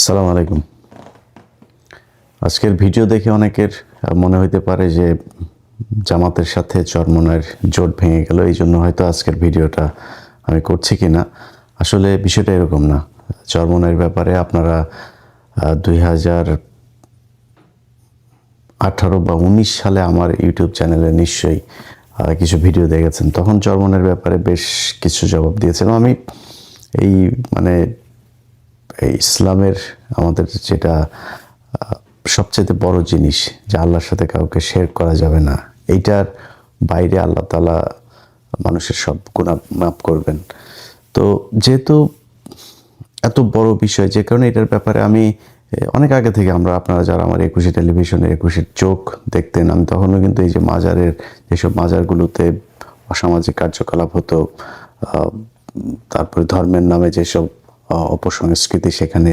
আসসালামু আলাইকুম। আজকের ভিডিও দেখে অনেকের মনে হইতে পারে যে জামাতের সাথে চরমোনাইর জোট ভেঙে গেল, এই জন্য হয়তো আজকের ভিডিওটা আমি করছি কিনা। আসলে বিষয়টা এরকম না। চরমোনাইর ব্যাপারে আপনারা 2018 বা 19 সালে আমার ইউটিউব চ্যানেলে নিশ্চয়ই কিছু ভিডিও দেখেছেন। তখন চরমোনাইর ব্যাপারে বেশ কিছু জবাব দিয়েছিলাম আমি। এই মানে এই ইসলামের আমাদের যেটা সবচেয়ে বড় জিনিস যে আল্লাহর সাথে কাউকে শেয়ার করা যাবে না, এইটার বাইরে আল্লাহ তাআলা মানুষের সব গুনাহ মাফ করবেন। তো যেহেতু এত বড় বিষয়, যে কারণে এটার ব্যাপারে আমি অনেক আগে থেকে, আপনারা যারা আমার 21 টেলিভিশনের 21 চোখ দেখতেন, আমি তখনও কিন্তু এই যে মাজারের যেসব মাজারগুলোতে অসামাজিক কার্যকলাপ হতো, তারপরে ধর্মের নামে যেসব অপসংস্কৃতি সেখানে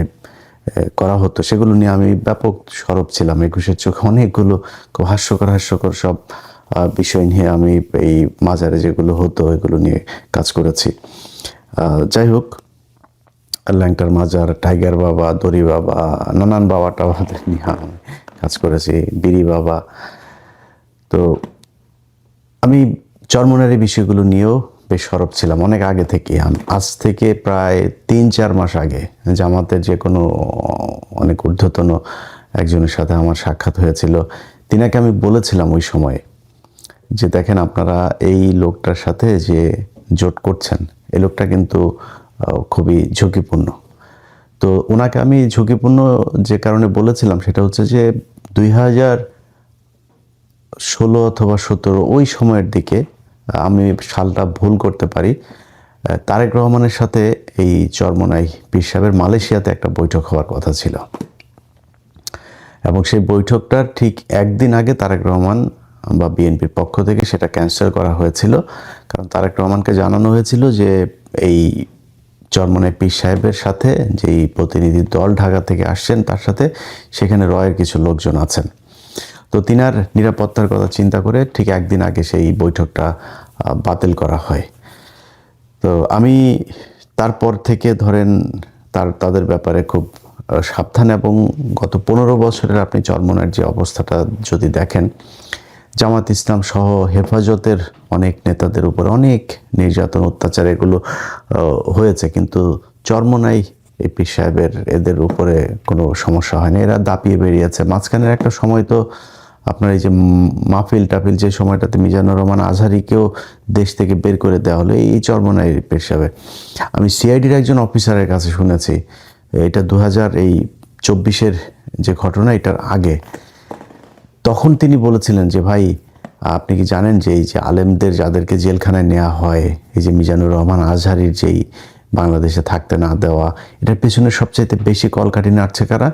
করা হতো, সেগুলো নিয়ে আমি ব্যাপক সরব ছিলাম। 21 চোখে অনেকগুলো খুব হাস্যকর সব বিষয় নিয়ে আমি এই মাজারে যেগুলো হতো এগুলো নিয়ে কাজ করেছি। যাই হোক, ল্যাংটার মাজার, টাইগার বাবা, দড়ি বাবা, নানান বাবা টাবাদের নিয়ে আমি কাজ করেছি, বিড়ি বাবা। তো আমি চরমোনাইয়ের বিষয়গুলো নিয়েও বেশ সরব ছিলাম অনেক আগে থেকে। আজ থেকে প্রায় 3-4 মাস আগে জামাতের যে কোনো অনেক ঊর্ধ্বতন একজনের সাথে আমার সাক্ষাৎ হয়েছিল। তিনাকে আমি বলেছিলাম ওই সময়ে যে দেখেন, আপনারা এই লোকটার সাথে যে জোট করছেন, এই লোকটা কিন্তু খুবই ঝুঁকিপূর্ণ। তো ওনাকে আমি ঝুঁকিপূর্ণ যে কারণে বলেছিলাম সেটা হচ্ছে যে 2016 অথবা 17 ওই সময়ের দিকে, আমি সালটা ভুল করতে পারি, তারেক রহমানের সাথে এই চরমোনাই পীর সাহেবের মালয়েশিয়াতে একটা বৈঠক হওয়ার কথা ছিল, এবং সেই বৈঠকটার ঠিক একদিন আগে তারেক রহমান বা বিএনপির পক্ষ থেকে সেটা ক্যান্সেল করা হয়েছিল। কারণ তারেক রহমানকে জানানো হয়েছিল যে এই চরমোনাই পীর সাহেবের সাথে যেই প্রতিনিধি দল ঢাকা থেকে আসছেন, তার সাথে সেখানে রয়ের কিছু লোকজন আছেন। তো তিনার নিরাপত্তার কথা চিন্তা করে ঠিক একদিন আগে সেই বৈঠকটা বাতিল করা হয়। তো আমি তারপর থেকে ধরেন তাদের ব্যাপারে খুব সাবধান, এবং গত 15 বছরের আপনি চরমোনাইয়ের যে অবস্থাটা যদি দেখেন, জামাত ইসলাম সহ হেফাজতের অনেক নেতাদের উপর অনেক নির্যাতন, অত্যাচার এগুলো হয়েছে, কিন্তু চরমোনাই এই পীর সাহেবের এদের উপরে কোনো সমস্যা হয়নি। এরা দাপিয়ে বেরিয়েছে। মাঝখানের একটা সময় তো আপনার এই যে মাহফিল টাফিল, যে সময়টাতে মিজানুর রহমান আজহারিকেও দেশ থেকে বের করে দেওয়া হলো এই চরমোনাই পীর সাহেবের। আমি সিআইডির একজন অফিসারের কাছে শুনেছি, এটা 2024 যে ঘটনা, এটার আগে, তখন তিনি বলেছিলেন যে ভাই, আপনি কি জানেন যে এই যে আলেমদের যাদেরকে জেলখানায় নেওয়া হয়, এই যে মিজানুর রহমান আজহারির যেই বাংলাদেশে থাকতে না দেওয়া, এটার পেছনে সবচাইতে বেশি কলকাঠি নাড়ছে কারা?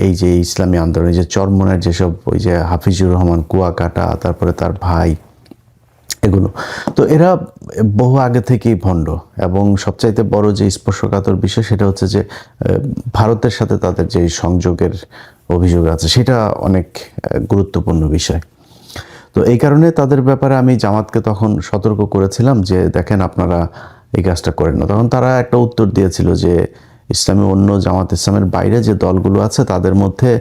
এই যে ইসলামী আন্দোলন, যে চরমোনাইয়ের যেসব ওই যে হাফিজুর রহমান কুয়াকাটা, তারপরে তার ভাই, এগুলো। তো এরা বহু আগে থেকেই ভণ্ড, এবং সবচাইতে বড় যে স্পর্শকাতর বিষয় সেটা হচ্ছে যে ভারতের সাথে তাদের যে সংযোগের অভিযোগ আছে, সেটা অনেক গুরুত্বপূর্ণ বিষয়। তো এই কারণে তাদের ব্যাপারে আমি জামাতকে তখন সতর্ক করেছিলাম যে দেখেন, আপনারা এই কাজটা করেন না। তখন তারা একটা উত্তর দিয়েছিল যে ইসলামী অন্য জামাত ইসলামের বাইরে যে দলগুলো আছে তাদের মধ্যে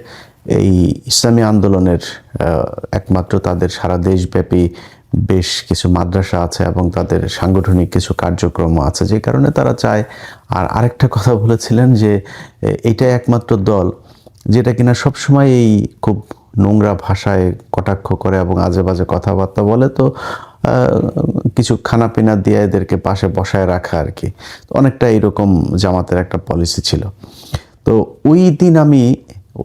এই ইসলামী আন্দোলনের একমাত্র তাদের সারা দেশব্যাপী বেশ কিছু মাদ্রাসা আছে, এবং তাদের সাংগঠনিক কিছু কার্যক্রম আছে, যে কারণে তারা চায়। আর আরেকটা কথা বলেছিলেন যে এইটাই একমাত্র দল যেটা কিনা সবসময় এই খুব নোংরা ভাষায় কটাক্ষ করে এবং আজে বাজে কথাবার্তা বলে, তো কিছু খানাপিনা দিয়ে এদেরকে পাশে বসায় রাখা আর কি। অনেকটা এইরকম জামাতের একটা পলিসি ছিল। তো ওই দিন আমি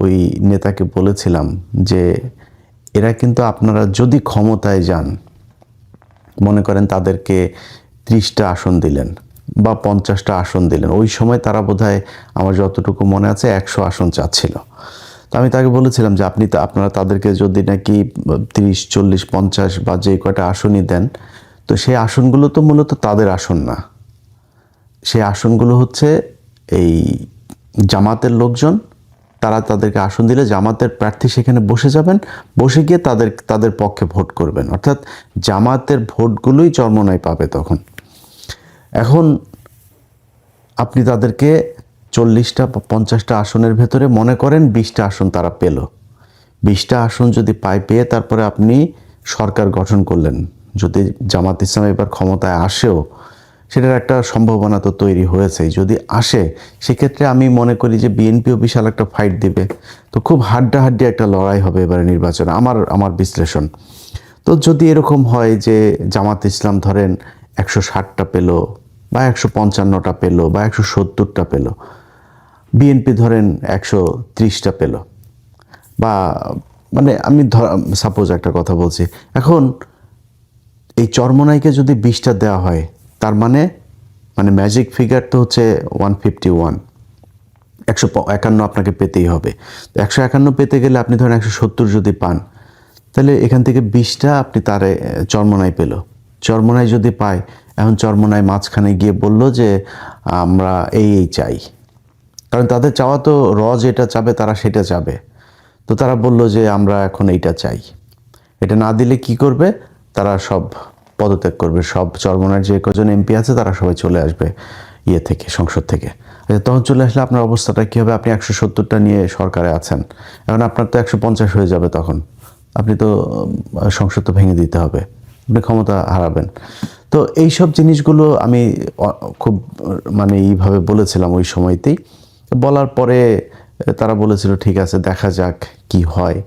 ওই নেতাকে বলেছিলাম যে এরা কিন্তু, আপনারা যদি ক্ষমতায় যান, মনে করেন তাদেরকে 30টা আসন দিলেন বা 50টা আসন দিলেন, ওই সময় তারা বোধহয়, আমার যতটুকু মনে আছে, 100 আসন চাচ্ছিল। তো আমি তাকে বলেছিলাম যে আপনারা তাদেরকে যদি নাকি 30, 40, 50 বা যে কয়টা আসনই দেন, তো সেই আসনগুলো তো মূলত তাদের আসন না। সেই আসনগুলো হচ্ছে এই জামাতের লোকজন, তারা তাদেরকে আসন দিলে জামাতের প্রার্থী সেখানে বসে যাবেন, বসে গিয়ে তাদের পক্ষে ভোট করবেন, অর্থাৎ জামাতের ভোটগুলোই চরমোনাই পাবে তখন। এখন আপনি তাদেরকে 40টা বা 50টা আসনের ভেতরে মনে করেন 20টা আসন তারা পেল। 20টা আসন যদি পেয়ে তারপরে আপনি সরকার গঠন করলেন, যদি জামাত ইসলাম এবার ক্ষমতায় আসেও, সেটার একটা সম্ভাবনা তো তৈরি হয়েছে। যদি আসে সেক্ষেত্রে আমি মনে করি যে বিএনপিও বিশাল একটা ফাইট দিবে। তো খুব হাড্ডাহাড্ডি একটা লড়াই হবে এবারে নির্বাচনে, আমার বিশ্লেষণ। তো যদি এরকম হয় যে জামাত ইসলাম ধরেন 160টা পেল বা 155টা পেল বা 170টা পেল, বিএনপি ধরেন 130টা পেল, বা মানে আমি সাপোজ একটা কথা বলছি, এখন এই চরমোনাইকে যদি 20টা দেওয়া হয়, তার মানে ম্যাজিক ফিগার তো হচ্ছে 151, 151 আপনাকে পেতেই হবে। তো 151 পেতে গেলে আপনি ধরেন 170 যদি পান, তাহলে এখান থেকে 20টা আপনি তারে চরমোনাই পেল। চরমোনাই যদি পায়, এখন চরমোনাই মাঝখানে গিয়ে বলল যে আমরা এই চাই, কারণ তাদের চাওয়া তো যেটা চাবে তারা সেটা চাবে। তো তারা বলল যে আমরা এখন এইটা চাই। এটা না দিলে কি করবে, তারা সব পদত্যাগ করবে, সব চরমোনাইয়ের যে কজন এমপি আছে তারা সবাই চলে আসবে থেকে, সংসদ থেকে। তখন চলে আসলে আপনার অবস্থাটা কী হবে? আপনি 170টা নিয়ে সরকারে আছেন, এখন আপনার তো 150 হয়ে যাবে। তখন আপনি তো সংসদ তো ভেঙে দিতে হবে, আপনি ক্ষমতা হারাবেন। তো এইসব জিনিসগুলো আমি খুব এইভাবে বলেছিলাম ওই সময়তেই। বলার পরে তারা বলেছিল ঠিক আছে দেখা যাক কি হয়।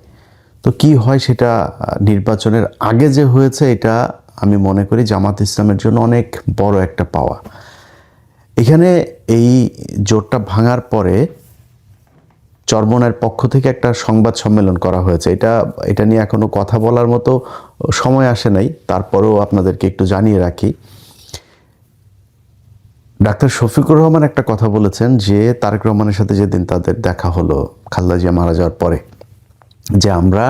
তো কি হয় সেটা নির্বাচনের আগে যে হয়েছে, এটা আমি মনে করি জামাত ইসলামের জন্য অনেক বড় একটা পাওয়া। এখানে এই জোটটা ভাঙার পরে চরমোনাইয়ের পক্ষ থেকে একটা সংবাদ সম্মেলন করা হয়েছে। এটা নিয়ে এখনো কথা বলার মতো সময় আসে নাই, তারপরেও আপনাদেরকে একটু জানিয়ে রাখি। ডাক্তার শফিকুর রহমান একটা কথা বলেছেন যে তারেক রহমানের সাথে যেদিন তাদের দেখা হলো খালেদা জিয়া মারা যাওয়ার পরে, যে আমরা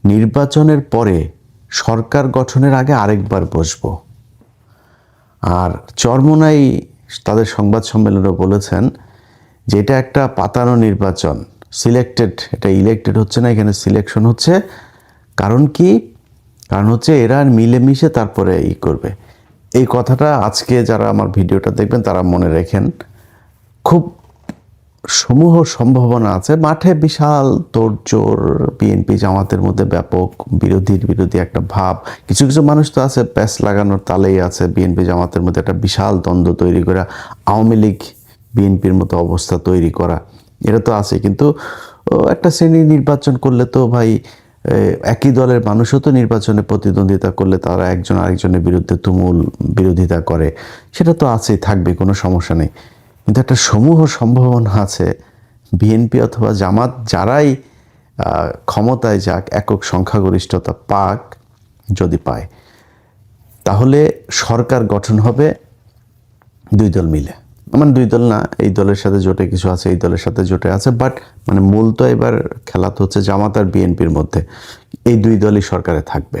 নির্বাচনের পরে সরকার গঠনের আগে আরেকবার বসবো। আর চরমোনাই তাদের সংবাদ সম্মেলনে বলেছেন যে এটা একটা পাতানো নির্বাচন, সিলেক্টেড, এটা ইলেক্টেড হচ্ছে না, এখানে সিলেকশন হচ্ছে। কারণ কি? কারণ হচ্ছে এরা মিলেমিশে তারপরে করবে। এই কথাটা আজকে যারা আমার ভিডিওটা দেখবেন তারা মনে রেখেন। খুব সমূহ সম্ভাবনা আছে, মাঠে বিশাল তোড়জোড়, বিএনপি জামাতের মধ্যে ব্যাপক বিরোধী একটা ভাব। কিছু কিছু মানুষ তো আছে প্যাচ লাগানোর তালেই আছে, বিএনপি জামাতের মধ্যে একটা বিশাল দ্বন্দ্ব তৈরি করা, আওয়ামী লীগ বিএনপির মতো অবস্থা তৈরি করা, এটা তো আছে। কিন্তু একটা শ্রেণী নির্বাচন করলে তো ভাই, একই দলের মানুষও তো নির্বাচনে প্রতিদ্বন্দ্বিতা করলে তারা একজন আরেকজনের বিরুদ্ধে তুমুল বিরোধিতা করে, সেটা তো আছেই, থাকবে, কোনো সমস্যা নেই। কিন্তু একটা সমূহ সম্ভাবনা আছে বিএনপি অথবা জামাত যারাই ক্ষমতায় যাক, একক সংখ্যাগরিষ্ঠতা পাক, যদি পায় তাহলে সরকার গঠন হবে দুই দল মিলে। দুই দল না, এই দলের সাথে জোটে কিছু আছে, এই দলের সাথে জোটে আছে, বাট মূল তো এবার খেলা তো হচ্ছে জামাত আর বিএনপির মধ্যে। এই দুই দলই সরকারে থাকবে,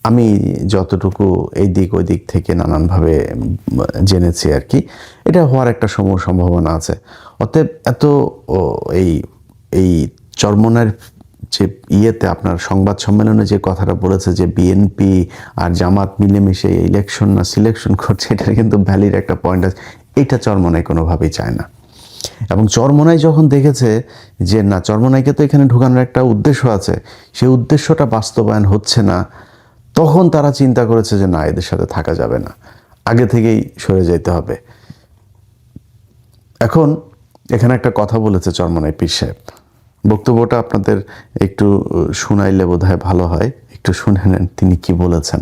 আমি যতটুকু এই দিক ওই দিক থেকে নানানভাবে জেনেছি আর কি। এটা হওয়ার একটা সম্ভাবনা আছে। অতএব এত এই চরমোনাইয়ের যে আপনার সংবাদ সম্মেলনে যে কথাটা বলেছে যে বিএনপি আর জামাত মিলেমিশে ইলেকশন না সিলেকশন করছে, এটার কিন্তু ভ্যালিড একটা পয়েন্ট আছে। এটা চরমোনাই কোনোভাবেই চায় না। এবং চরমোনাই যখন দেখেছে যে না, চরমোনাইকে তো এখানে ঢুকানোর একটা উদ্দেশ্য আছে, সেই উদ্দেশ্যটা বাস্তবায়ন হচ্ছে না, তখন তারা চিন্তা করেছে যে না, এদের সাথে থাকা যাবে না, আগে থেকেই সরে যেতে হবে। এখন এখানে একটা কথা বলেছে চরমোনাই পীর সাহেব, বক্তব্যটা আপনাদের একটু শুনাইলে বোধহয় ভালো হয়, একটু শুনে নেন তিনি কি বলেছেন।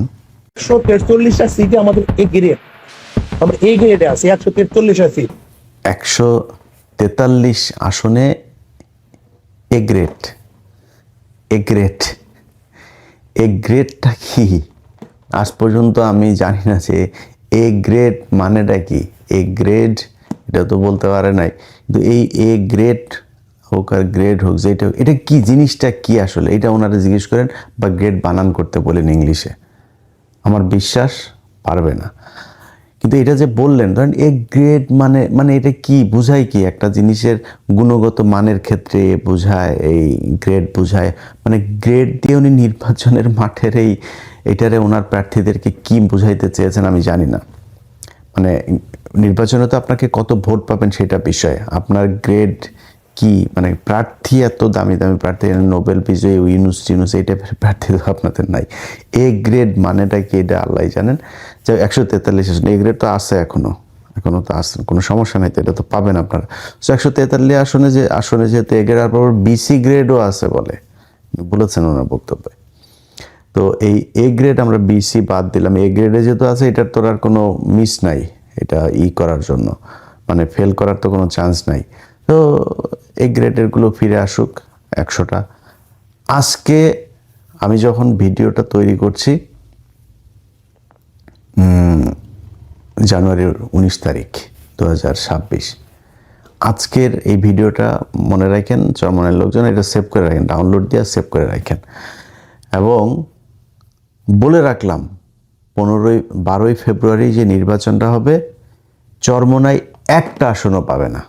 143টা সিটে আমাদের এ গ্রেড, আমরা এই গ্রেডে আছি। 143টা সিট, 143 আসনে এ গ্রেড। এ গ্রেডটা কি আজ পর্যন্ত আমি জানি না যে এ গ্রেড মানেটা কি। এ গ্রেড এটা তো বলতে পারে নাই, কিন্তু এই এ গ্রেড হোক আর গ্রেড হোক, যেটা এটা কি জিনিসটা কি আসলে, এটা ওনারা জিজ্ঞেস করেন বা গ্রেড বানান করতে বলেন ইংলিশে, আমার বিশ্বাস পারবে না। কিন্তু এটা যে বললেন, ধরেন এ গ্রেড মানে এটা কি বোঝায়, কি একটা জিনিসের গুণগত মানের ক্ষেত্রে বোঝায়, এই গ্রেড বোঝায়, গ্রেড দিয়ে উনি নির্বাচনের মাঠের এটারে ওনার প্রার্থীদেরকে কি বুঝাইতে চেয়েছেন আমি জানি না। মানে নির্বাচনে তো আপনাকে কত ভোট পাবেন সেটা বিষয়, আপনার গ্রেড কি, মানে প্রার্থী এত দামি দামি প্রার্থী, নোবেল বিজয়ী ইউনুস টিনুস এই টাইপের প্রার্থী তো আপনাদের নাই। এ গ্রেড মানেটা কি এটা আল্লাহ জানেন। যে 143 আসন এ গ্রেড তো আছে এখনো তো আসছে, কোনো সমস্যা নেই তো, এটা তো পাবেন আপনারা। সো 143 আসনে যেহেতু এ গ্রেড, আর পর বিসি গ্রেডও আছে বলে বলেছেন ওনার বক্তব্যে। তো এই এ গ্রেড আমরা বিসি বাদ দিলাম, এ গ্রেডে যেহেতু আছে এটার তোর আর কোনো মিস নাই, এটা করার জন্য মানে ফেল করার তো কোনো চান্স নাই। তো এ গ্রেডেরগুলো ফিরে আসুক 100টা। আজকে আমি যখন ভিডিওটা তৈরি করছি জানুয়ারির 19 তারিখ 2026, আজকের এই ভিডিওটা মনে রাখেন, চরমনের লোকজন এটা সেভ করে রাখেন, ডাউনলোড দিয়ে সেভ করে রাখেন। এবং বলে রাখলাম 12ই ফেব্রুয়ারি যে নির্বাচনটা হবে, চরমনায় একটা আসনও পাবে না,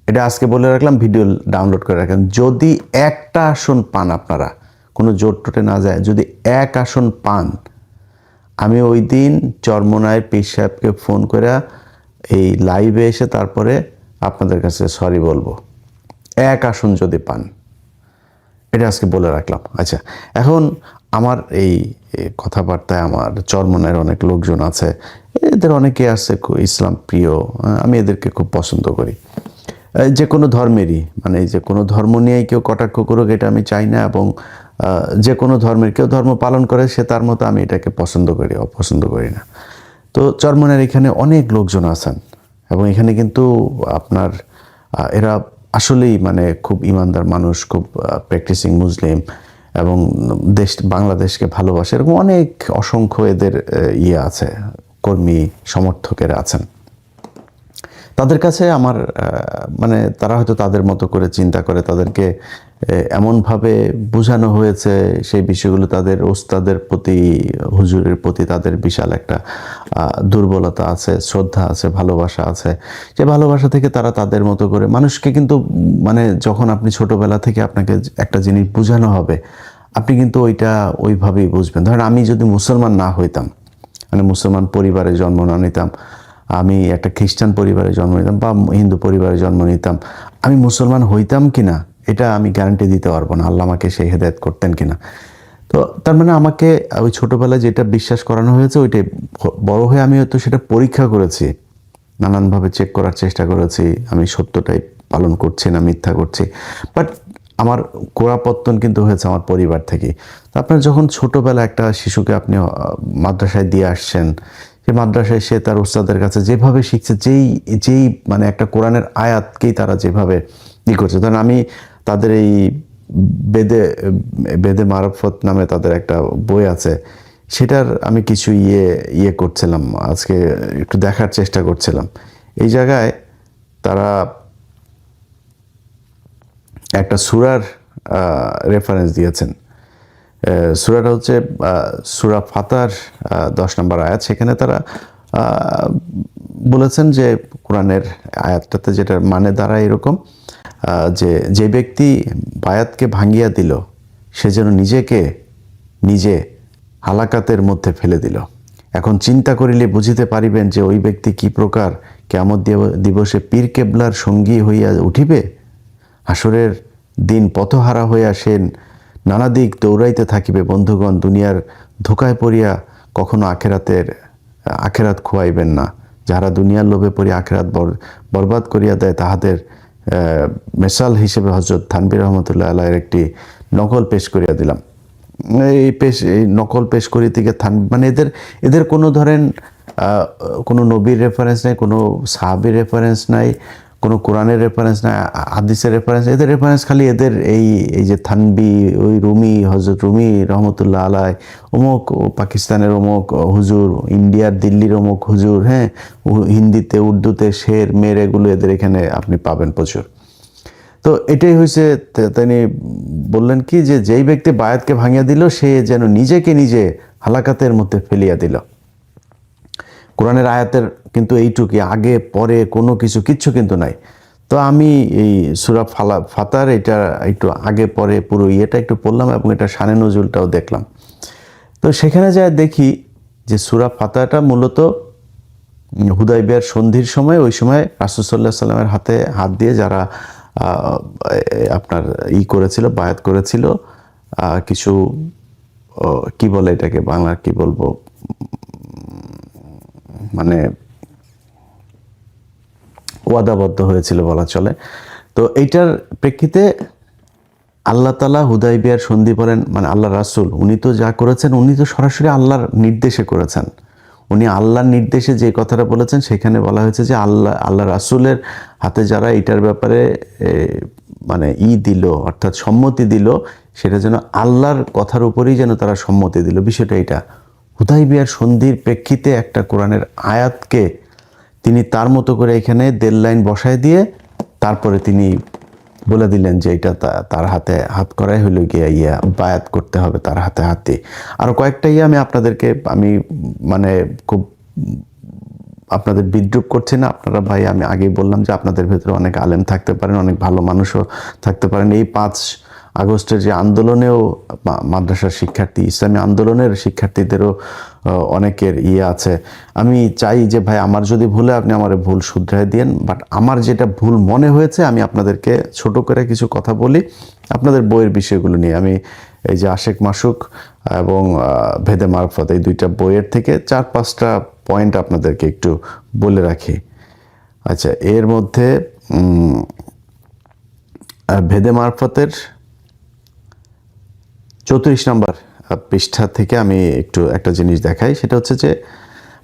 এটা আজকে বলে রাখলাম, ভিডিও ডাউনলোড করে রাখেন। যদি একটা আসন পান, আপনারা কোনো জোট টোটে না যায়, যদি এক আসন পান, আমি ওই দিন চরমনায় পীর সাহেবকে ফোন করে এই লাইভে এসে তারপরে আপনাদের কাছে সরি বলবো, এক আসন যদি পান, এটা আজকে বলে রাখলাম। আচ্ছা, এখন আমার এই কথাবার্তায় আমার চরমনায়ের অনেক লোকজন আছে, এদের অনেকে আছে ইসলাম প্রিয়, আমি এদেরকে খুব পছন্দ করি, যে কোনো ধর্মেরই, মানে যে কোনো ধর্ম নিয়েই কেউ কটাক্ষ করুক এটা আমি চাই না। এবং যে কোনো ধর্মের কেউ ধর্ম পালন করে সে তার মতো, আমি এটাকে পছন্দ করি, অপছন্দ করি না। তো চরমনায়ের এখানে অনেক লোকজন আছেন, এবং এখানে কিন্তু আপনার এরা আসলেই মানে খুব ইমানদার মানুষ, খুব প্র্যাকটিসিং মুসলিম, এবং বাংলাদেশকে ভালোবাসে, এরকম অনেক অসংখ্য এদের আছে, কর্মী সমর্থকেরা আছেন। তাদের কাছে আমার মানে তারা হয়তো তাদের মতো করে চিন্তা করে, তাদেরকে এমনভাবে বোঝানো হয়েছে সেই বিষয়গুলো, তাদের ওস্তাদের প্রতি, হুজুরের প্রতি তাদের বিশাল একটা দুর্বলতা আছে, শ্রদ্ধা আছে, ভালোবাসা আছে। যে ভালোবাসা থেকে তারা তাদের মতো করে মানুষকে, কিন্তু মানে যখন আপনি ছোটবেলা থেকে আপনাকে একটা জিনিস বোঝানো হবে, আপনি কিন্তু ওইটা ওইভাবেই বুঝবেন। ধরেন আমি যদি মুসলমান না হইতাম, মানে মুসলমান পরিবারে জন্ম না নিতাম, আমি একটা খ্রিস্টান পরিবারে জন্ম নিতাম বা হিন্দু পরিবারে জন্ম নিতাম, আমি মুসলমান হইতাম কিনা এটা আমি গ্যারান্টি দিতে পারবো না, আল্লাহ আমাকে সেই হেদায়েত করতেন কিনা। তো তার মানে আমাকে ওই ছোটবেলায় যেটা বিশ্বাস করানো হয়েছে ওইটাই, বড় হয়ে আমি হয়তো সেটা পরীক্ষা করেছি, নানানভাবে চেক করার চেষ্টা করেছি, আমি সত্যটাই পালন করছি না মিথ্যা করছি। বাট আমার গোড়াপত্তন কিন্তু হয়েছে আমার পরিবার থেকে। তো আপনার যখন ছোটবেলা একটা শিশুকে আপনি মাদ্রাসায় দিয়ে আসছেন, যে মাদ্রাসায় সে তার উস্তাদের কাছে যেভাবে শিখছে, যেই মানে একটা কোরআনের আয়াতকেই তারা যেভাবে করছে, ধরেন আমি তাদের এই বেদে মারফত নামে তাদের একটা বই আছে, সেটার আমি কিছু করছিলাম, আজকে একটু দেখার চেষ্টা করছিলাম। এই জায়গায় তারা একটা সূরার রেফারেন্স দিয়েছেন। সূরাটা হচ্ছে সূরা ফাতার 10 নম্বর আয়াত। সেখানে তারা বলেছেন যে কোরআনের আয়াতটাতে যেটার মানে দাঁড়ায় এরকম, যে ব্যক্তি বায়াতকে ভাঙ্গিয়া দিল সে যেন নিজে হালাকাতের মধ্যে ফেলে দিল। এখন চিন্তা করিলে বুঝিতে পারিবেন যে ওই ব্যক্তি কি প্রকার কিয়ামত দিবসে পীর কেবলার সঙ্গী হইয়া উঠিবে। হাসরের দিন পথহারা হইয়া সে নানা দিক দৌড়াইতে থাকিবে। বন্ধুগণ, দুনিয়ার ধোকায় পড়িয়া কখনো আখেরাত খোয়াইবেন না। যারা দুনিয়ার লোভে পড়িয়া আখেরাত বরবাদ করিয়া দেয়, তাহাদের মেসাল হিসেবে হযরত থানভী রহমতুল্লাহ আলাইহির একটি নকল পেশ করিয়া দিলাম। এই নকল পেশ করি থেকে মানে এদের কোনো ধরেন কোনো নবীর রেফারেন্স নাই, কোনো সাহাবীর রেফারেন্স নাই, কোনো কোরআনের রেফারেন্স নাই, হাদিসের রেফারেন্স। এদের রেফারেন্স খালি এদের এই যে থানভী, ওই রুমি, হযরত রুমি রহমতুল্লাহ আলাই, অমুক পাকিস্তানের অমুক হুজুর, ইন্ডিয়ার দিল্লির অমুক হুজুর, হ্যাঁ, হিন্দিতে উর্দুতে শের মের, এগুলো এদের এখানে আপনি পাবেন প্রচুর। তো এটাই হয়েছে, তিনি বললেন কি যে যেই ব্যক্তি বায়াতকে ভাঙিয়া দিল সে যেন নিজে হালাকাতের মধ্যে ফেলিয়া দিল। কোরআনের আয়াতের কিন্তু এইটুকুই, আগে পরে কোনো কিচ্ছু কিন্তু নাই। তো আমি এই সূরা ফাতার এটা একটু আগে পরে পুরো ইয়েটা একটু পড়লাম, এবং এটা শানে নজুলটাও দেখলাম। তো সেখানে যায় দেখি যে সূরা ফাতারটা মূলত হুদাইবিয়ার সন্ধির সময়, ওই সময় রাসূল সাল্লাল্লাহু আলাইহি সাল্লামের হাতে হাত দিয়ে যারা আপনার করেছিল, বায়াত করেছিল, কিছু কি বলে এটাকে, বাংলা কি বলবো, মানে ওয়াদাবদ্ধ হয়েছিল বলা চলে। তো এইটার প্রেক্ষিতে আল্লাহ তাআলা হুদাইবিয়ার সন্ধি বলেন, মানে আল্লাহ রাসূল উনি তো যা করেছেন, উনি তো সরাসরি আল্লাহর নির্দেশে করেছেন। উনি আল্লাহর নির্দেশে যে কথাটা বলেছেন, সেখানে বলা হয়েছে যে আল্লাহ রাসূলের হাতে যারা এটার ব্যাপারে মানে দিল, অর্থাৎ সম্মতি দিল, সেটা যেন আল্লাহর কথার উপরেই যেন তারা সম্মতি দিল। বিষয়টা এটা, হুদাইবিয়ার সন্ধির প্রেক্ষিতে একটা কোরআনের আয়াতকে তিনি তার মতো করে এখানে দেড় লাইন বসায় দিয়ে তারপরে তিনি বলে দিলেন যে এটা তার হাতে হাত করাই হলো গিয়ে বায়াত করতে হবে তার হাতে হাতে। আর কয়েকটা আমি আপনাদেরকে মানে খুব আপনাদের বিদ্রুপ করছি না, আপনারা ভাই, আমি আগেই বললাম যে আপনাদের ভেতরে অনেক আলেম থাকতে পারেন, অনেক ভালো মানুষও থাকতে পারেন। এই 5 আগস্টের যে আন্দোলনেও মাদ্রাসার শিক্ষার্থী, ইসলামী আন্দোলনের শিক্ষার্থীদেরও অনেকের আছে। আমি চাই যে ভাই, আমার যদি ভুলে আপনি আমার ভুল শুধরায় দিন, বাট আমার যেটা ভুল মনে হয়েছে আমি আপনাদেরকে ছোট করে কিছু কথা বলি আপনাদের বইয়ের বিষয়গুলো নিয়ে। আমি এই যে আশেক মাসুক এবং ভেদে মারফত, এই 2টা বইয়ের থেকে 4-5টা পয়েন্ট আপনাদেরকে একটু বলে রাখি। আচ্ছা, এর মধ্যে ভেদে মারফতের 34 নম্বর পৃষ্ঠা থেকে আমি একটু একটা জিনিস দেখাই। সেটা হচ্ছে যে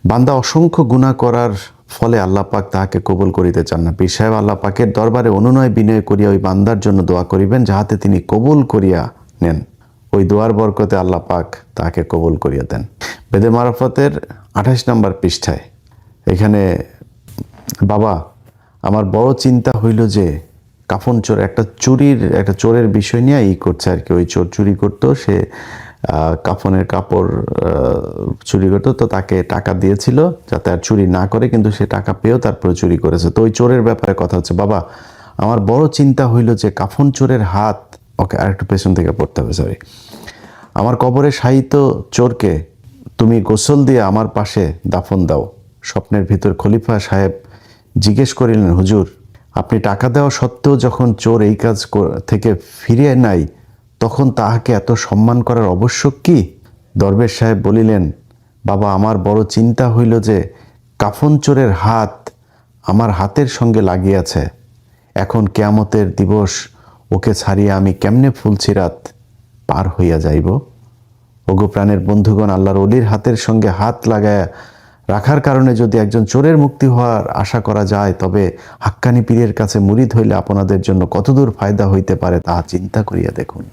বান্দা অসংখ্য গুনাহ করার ফলে আল্লাহ পাক তাহাকে কবুল করিতে চান না। পীর সাহেব আল্লাহ পাকের দরবারে অনুনয় বিনয় করিয়া ওই বান্দার জন্য দোয়া করিবেন, যাহাতে তিনি কবুল করিয়া নেন। ওই দোয়ার বরকতে আল্লাহ পাক তাকে কবুল করিয়া দেন। বেদে মারফতের 28 নম্বর পৃষ্ঠায় এখানে, বাবা আমার বড় চিন্তা হইল যে কাফন চোর, একটা চোরের বিষয় নিয়ে করছে আর কি। ওই চোর চুরি করতো, সে কাফনের কাপড় চুরি করতো, তো তাকে টাকা দিয়েছিল যাতে আর চুরি না করে, কিন্তু সে টাকা পেয়েও তারপরে চুরি করেছে। তো ওই চোরের ব্যাপারে কথা হচ্ছে। বাবা আমার বড় চিন্তা হইল যে কাফন চোরের হাত, ওকে আরেকটু পেছন থেকে পড়তে হবে, সরি। আমার কবরে শায়িত চোরকে তুমি গোসল দিয়ে আমার পাশে দাফন দাও। স্বপ্নের ভিতর খলিফা সাহেব জিজ্ঞেস করিলেন, হুজুর আপনি টাকা দেওয়া সত্ত্বেও যখন চোর এই কাজ থেকে ফিরিয়ে নাই, তখন তাহাকে এত সম্মান করার আবশ্যক কি? দরবেশ সাহেব বলিলেন, বাবা আমার বড় চিন্তা হইল যে কাফন চোরের হাত আমার হাতের সঙ্গে লাগিয়াছে। এখন কিয়ামতের দিবস ওকে ছাড়িয়া আমি কেমনে ফুলছিরাত পার হইয়া যাইব? ওগো প্রাণের বন্ধুগণ, আল্লাহর ওলির হাতের সঙ্গে হাত লাগায় রাখার কারণে যদি একজন চোরের মুক্তি হওয়ার আশা করা যায়, তবে হাক্কানি পীরের কাছে মুরিদ হইলে আপনাদের জন্য কতদূর ফায়দা হইতে পারে তাহা চিন্তা করিয়া দেখুন।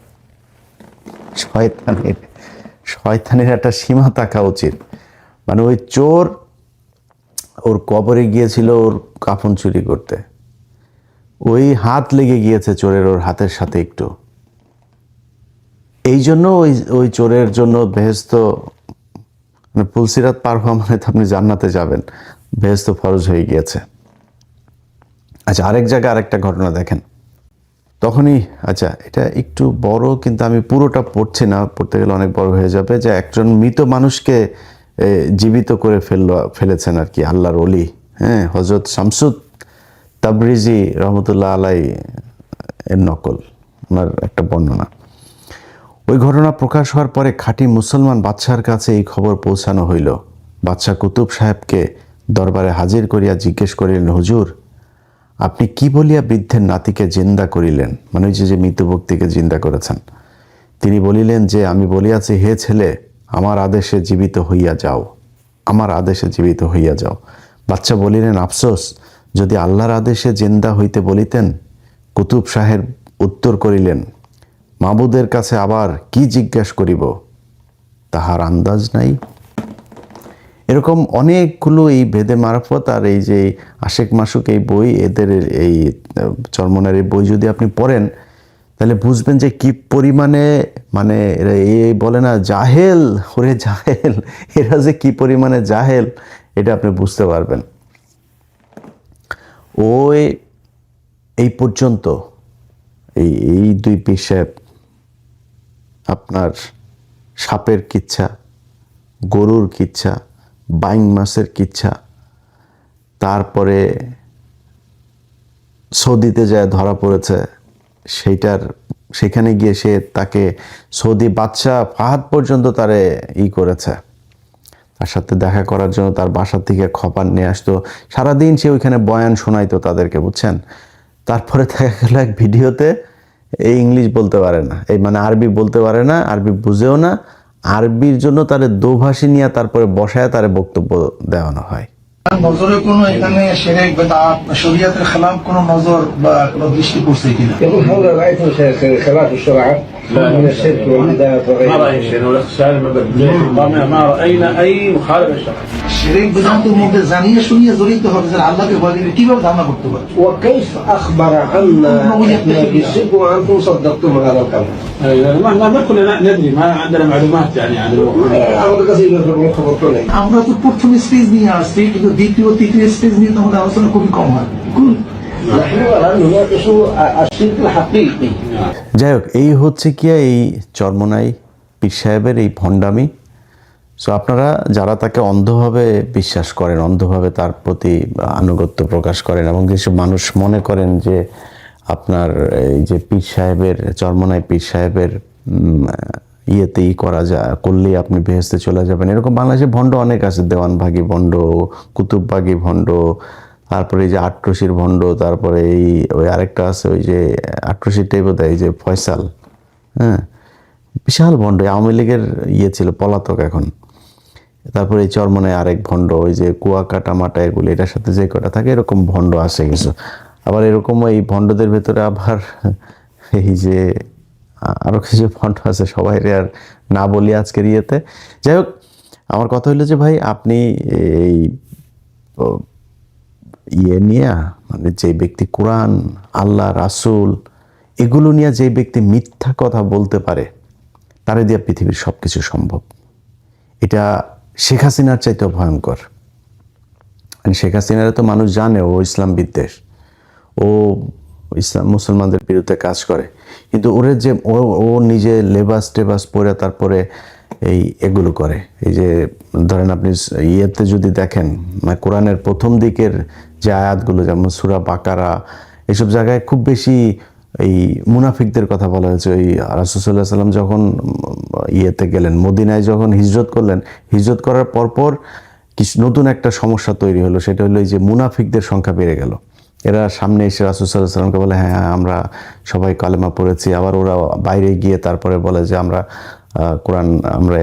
শয়তানের একটা সীমা থাকা উচিত। মানে ওই চোর ওর কবরে গিয়েছিল ওর কাফন চুরি করতে, ওই হাত লেগে গিয়েছে চোরের ওর হাতের সাথে একটু, এই জন্য ওই চোরের জন্য বেহেশত, মানে পুলসিরাত পার হওয়া মানে তো আপনি জান্নাতে যাবেন, বেহেশত ফরজ হয়ে গিয়েছে। আচ্ছা, আরেক জায়গায় আরেকটা ঘটনা দেখেন। তখনই, আচ্ছা এটা একটু বড়, কিন্তু আমি পুরোটা পড়ছি না, পড়তে গেলে অনেক বড় হয়ে যাবে। যে একজন মৃত মানুষকে জীবিত করে ফেলেছেন আর কি আল্লাহর ওলি, হ্যাঁ, হযরত শামসুদ তাবরিজি রহমতুল্লাহ আলাই এর নকল, আমার একটা বর্ণনা। ওই ঘটনা প্রকাশ হওয়ার পরে খাঁটি মুসলমান বাদশার কাছে এই খবর পৌঁছানো হইল। বাদশাহ কুতুব সাহেবকে দরবারে হাজির করিয়া জিজ্ঞেস করিলেন, হুজুর আপনি কি বলিয়া বৃদ্ধের নাতিকে জিন্দা করিলেন? মানে ওই যে মৃত ব্যক্তিকে জিন্দা করেছেন। তিনি বলিলেন যে আমি বলিয়াছি, হে ছেলে, আমার আদেশে জীবিত হইয়া যাও, আমার আদেশে জীবিত হইয়া যাও। বাদশা বলিলেন, আফসোস, যদি আল্লাহর আদেশে জিন্দা হইতে বলিতেন। কুতুব সাহেব উত্তর করিলেন, মাবুদের কাছে আবার কি জিজ্ঞাসা করিব, তাহার আন্দাজ নাই। এরকম অনেকগুলো এই ভেদে মারফত আর এই যে আশেক মাসুক এই বই, এদের এই চরমনের এই বই যদি আপনি পড়েন, তাহলে বুঝবেন যে কি পরিমাণে, মানে এরা এই বলে না জাহেল, ওরে জাহেল, এরা যে কি পরিমাণে জাহেল এটা আপনি বুঝতে পারবেন। ওই এই পর্যন্ত এই 2 পীর সাহেব আপনার সাপের কিচ্ছা, গরুর কিচ্ছা, বাইং মাছের কিচ্ছা, তারপরে সৌদিতে যায় ধরা পড়েছে, সেখানে গিয়ে সে তাকে সৌদি বাদশাহ ফাহাদ পর্যন্ত তারে করেছে, তার সাথে দেখা করার জন্য তার বাসা থেকে খবর নিয়ে আসতো, সারাদিন সে ওইখানে বয়ান শোনাইতো তাদেরকে, বুঝছেন। তারপরে দেখা গেল এক ভিডিওতে এই ইংলিশ বলতে পারে না, এই মানে আরবি বলতে পারে না, আরবি বুঝেও না, আরবির জন্য তারে দোভাষী নিয়ে তারপরে বসায় তারে বক্তব্য দেওয়ানো হয়। নজরে কোনো এখানে শিরক বিদআত শরীয়তের খেলাফ কোনো নজর বা কোনো দৃষ্টি পড়ছে কিনা? يقول هل رأيتم خلاف الشرع من الشرك والبدعة ما وغيره؟ رأي شيء ولا خسائر ما رأينا أي مخالفة للشرع. শিরক বিদআতের মধ্যে জানিয়ে শুনিয়ে জড়িত হবে যে আল্লাহকে ভয় দিলে কিভাবে ধারণা করতে পারে? وكيف أخبر عنا إحنا بالشرك وأنتم صدقتم هذا الخبر؟ ما كلنا ندري ما عندنا معلومات يعني عن الموضوع. আমাদের কাছে এই ব্যাপারে কোনো খবর তো নেই। আমরা তো প্রথম স্টেজ নিয়ে আসছি, কিন্তু দ্বিতীয় তৃতীয় স্টেজ নিয়ে তো আমাদের আলোচনা খুবই কম হয়। نحن الآن نناقش الشرك الحقيقي. যাই হোক, এই হচ্ছে কি এই চরমোনাই পীর সাহেবের এই ভণ্ডামি। সো আপনারা যারা তাকে অন্ধভাবে বিশ্বাস করেন, অন্ধভাবে তার প্রতি আনুগত্য প্রকাশ করেন, এবং যেসব মানুষ মনে করেন যে আপনার এই যে পীর সাহেবের, চরমোনাই পীর সাহেবের করা করলেই আপনি বেহেশতে চলে যাবেন, এরকম বাংলাদেশে ভণ্ড অনেক আছে, দেওয়ানভাগী ভণ্ড, কুতুববাগী ভণ্ড, তারপরে এই যে আটরশির ভণ্ড, তারপরে ওই আরেকটা আছে ওই যে আটরশিরটাই বোধ হয়, এই যে ফয়সাল, হ্যাঁ, বিশাল ভণ্ড, আওয়ামী লীগের ছিল, পলাতক এখন। তারপরে এই চরমোনাই আরেক ভণ্ড, ওই যে কুয়াকাটা মাটা এগুলো, এটার সাথে যে কটা থাকে এরকম ভণ্ড আছে কিছু। আবার এরকম এই ভণ্ডদের ভেতরে আবার এই যে আরো কিছু ভণ্ড আছে, সবাই আর না বলি আজকের ইয়েতে। যাই হোক, আমার কথা হলো যে ভাই, আপনি এই নিয়ে, মানে যে ব্যক্তি কোরআন, আল্লাহ, রাসূল এগুলো নিয়ে যে ব্যক্তি মিথ্যা কথা বলতে পারে, তারে দিয়ে পৃথিবীর সব কিছু সম্ভব। এটা শেখ হাসিনার চাইতেও ভয়ঙ্কর। মানে শেখ হাসিনারে তো মানুষ জানে ও ইসলাম বিদ্বেষ, ও ইসলাম মুসলমানদের বিরুদ্ধে কাজ করে, কিন্তু ওরে যে ও নিজে লেবাস টেবাস পরে তারপরে এগুলো করে। এই যে ধরেন আপনি ইয়েতে যদি দেখেন, মানে কোরআনের প্রথম দিকের যে আয়াতগুলো, যেমন সূরা বাকারা, এসব জায়গায় খুব বেশি এই মুনাফিকদের কথা বলা হয়েছে। ওই রাসূল সাল্লাল্লাহু আলাইহি ওয়াসাল্লাম যখন ইয়েতে গেলেন, মদিনায় যখন হিজরত করলেন, হিজরত করার পরপর কিছু নতুন একটা সমস্যা তৈরি হলো, সেটা হলো এই যে মুনাফিকদের সংখ্যা বেড়ে গেল। এরা সামনে এসে রাসূল সাল্লাল্লাহু আলাইহি ওয়াসাল্লামকে বলে, হ্যাঁ আমরা সবাই কালেমা পড়েছি, আবার ওরা বাইরে গিয়ে তারপরে বলে যে আমরা কোরআন আমরা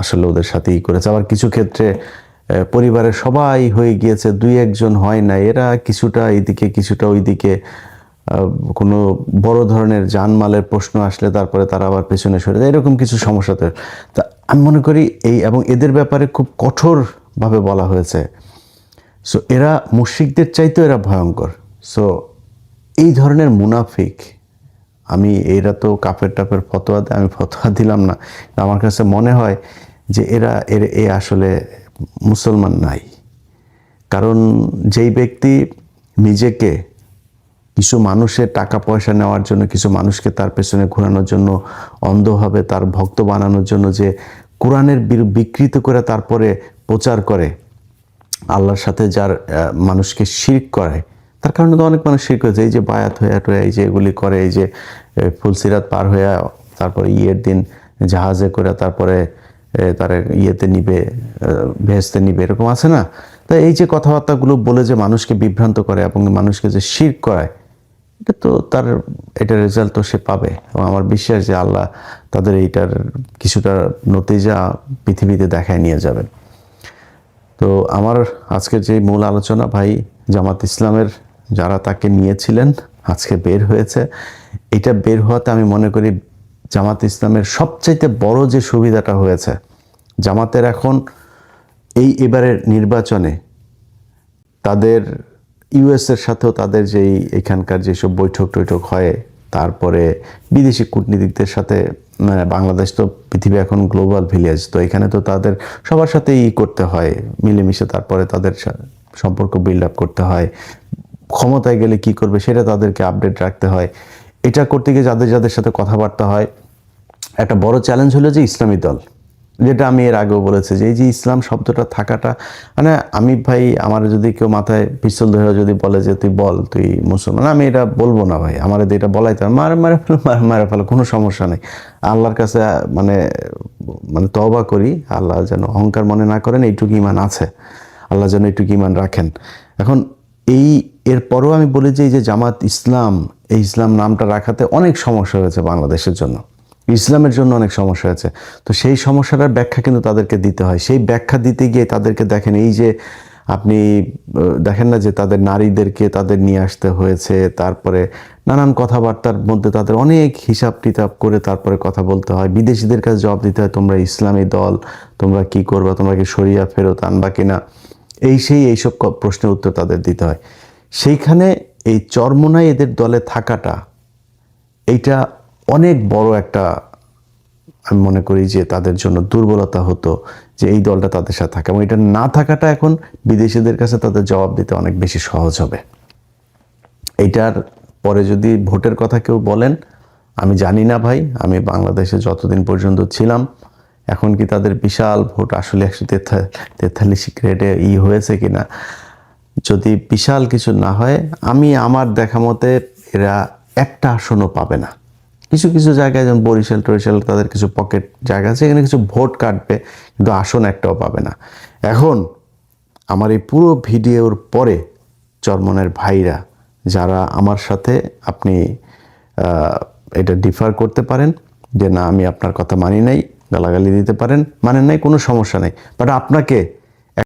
আসলে ওদের সাথেই করেছে। আবার কিছু ক্ষেত্রে পরিবারের সবাই হয়ে গিয়েছে, দুই একজন হয় না, এরা কিছুটা এইদিকে কিছুটা ওইদিকে, কোনো বড় ধরনের জানমালের প্রশ্ন আসলে তারপরে তারা আবার পেছনে সরে যায়, এরকম কিছু সমস্যাতে। তা আমি মনে করি এবং এদের ব্যাপারে খুব কঠোরভাবে বলা হয়েছে। সো এরা মুশরিকদের চাইতেও এরা ভয়ঙ্কর। সো এই ধরনের মুনাফিক, এরা তো কাফের টাফের ফতোয়া দেয়, আমি ফতোয়া দিলাম না, আমার কাছে মনে হয় যে এ আসলে মুসলমান নাই। কারণ যেই ব্যক্তি নিজেকে কিছু মানুষের টাকা পয়সা নেওয়ার জন্য, কিছু মানুষকে তার পেছনে ঘোরানোর জন্য, অন্ধভাবে তার ভক্ত বানানোর জন্য যে কোরআনের বিকৃত করে তারপরে প্রচার করে, আল্লাহর সাথে যার মানুষকে শিরক করায়, তার কারণে তো অনেক মানুষ শিরক হয়েছে। এই যে বায়াত হয়ে এই যে এগুলি করে, এই যে ফুলসিরাত পার হয়ে তারপরে ইয়ের দিন জাহাজে করে তারপরে তারা ইয়েতে নিবে, ভেস্তে নিবে, এরকম আছে না? তাই এই যে কথাবার্তাগুলো বলে যে মানুষকে বিভ্রান্ত করে এবং মানুষকে যে শিরক করায়, এটা তো এটার রেজাল্ট তো সে পাবে। এবং আমার বিশ্বাস যে আল্লাহ তাদের এইটার কিছুটা নতিজা পৃথিবীতে দেখায় নিয়ে যাবেন। তো আমার আজকের যে মূল আলোচনা, ভাই জামাত ইসলামের যারা তাকে নিয়েছিলেন আজকে বের হয়েছে, এটা বের হওয়াতে আমি মনে করি জামাত ইসলামের সবচাইতে বড় যে সুবিধাটা হয়েছে, জামাতের এখন এবারের নির্বাচনে তাদের ইউএসের সাথেও তাদের যেই এখানকার যেসব বৈঠক টৈঠক হয়, তারপরে বিদেশি কূটনীতিকদের সাথে, মানে বাংলাদেশ তো পৃথিবী এখন গ্লোবাল ভিলেজ, তো এখানে তো তাদের সবার সাথেই করতে হয় মিলেমিশে, তারপরে তাদের সম্পর্ক বিল্ড আপ করতে হয়, ক্ষমতায় গেলে কি করবে সেটা তাদেরকে আপডেট রাখতে হয়। এটা করতে গিয়ে যাদের সাথে কথাবার্তা হয়, একটা বড় চ্যালেঞ্জ হলো যে ইসলামী দল, যেটা আমি এর আগেও বলেছি যে এই যে ইসলাম শব্দটা থাকাটা, মানে আমি ভাই, আমার যদি কেউ মাথায় পিস্তল ধরে যদি বলে যে তুই বল তুই মুসলমান, আমি এটা বলবো না ভাই। আমার এটা বলাই তো মারে ফেলো, কোনো সমস্যা নেই। আল্লাহর কাছে মানে মানে তওবা করি, আল্লাহ যেন অহংকার মনে না করেন, এইটুকু ঈমান আছে, আল্লাহ যেন এইটুকু ঈমান রাখেন। এখন এরপরও আমি বলি যে এই যে জামাত ইসলাম, এই ইসলাম নামটা রাখাতে অনেক সমস্যা হয়েছে বাংলাদেশের জন্য, ইসলামের জন্য অনেক সমস্যা হয়েছে। তো সেই সমস্যাটার ব্যাখ্যা কিন্তু তাদেরকে দিতে হয়। সেই ব্যাখ্যা দিতে গিয়ে তাদেরকে দেখেন, এই যে আপনি দেখেন না যে তাদের নারীদেরকে তাদের নিয়ে আসতে হয়েছে, তারপরে নানান কথাবার্তার মধ্যে তাদের অনেক হিসাব টিতাব করে তারপরে কথা বলতে হয়, বিদেশিদের কাছে জবাব দিতে হয়, তোমরা ইসলামী দল, তোমরা কি করবা, তোমরা কি শরিয়া ফেরত আনবা কিনা, এইসব প্রশ্নের উত্তর তাদের দিতে হয়। সেইখানে এই চরমোনাই এদের দলে থাকাটা, এইটা অনেক বড় একটা, আমি মনে করি যে তাদের জন্য দুর্বলতা হতো যে এই দলটা তাদের সাথে থাকে, এবং এটা না থাকাটা এখন বিদেশিদের কাছে তাদের জবাব দিতে অনেক বেশি সহজ হবে। এইটার পরে যদি ভোটের কথা কেউ বলেন, আমি জানি না ভাই, আমি বাংলাদেশে যতদিন পর্যন্ত ছিলাম, এখন কি তাদের বিশাল ভোট আসলে 143 গ্রেডে হয়েছে কিনা, যদি বিশাল কিছু না হয়, আমি আমার দেখা মতে এরা একটা আসনও পাবে না। কিছু কিছু জায়গায় যেমন বরিশাল টরিশাল, তাদের কিছু পকেট জায়গা আছে, এখানে কিছু ভোট কাটবে, কিন্তু আসন একটাও পাবে না। এখন আমার এই পুরো ভিডিওর পরে চরমনের ভাইরা যারা আমার সাথে, আপনি এটা ডিফার করতে পারেন যে না আমি আপনার কথা মানি নাই, গালাগালি দিতে পারেন, মানেন নাই, কোনো সমস্যা নেই, বাট আপনাকে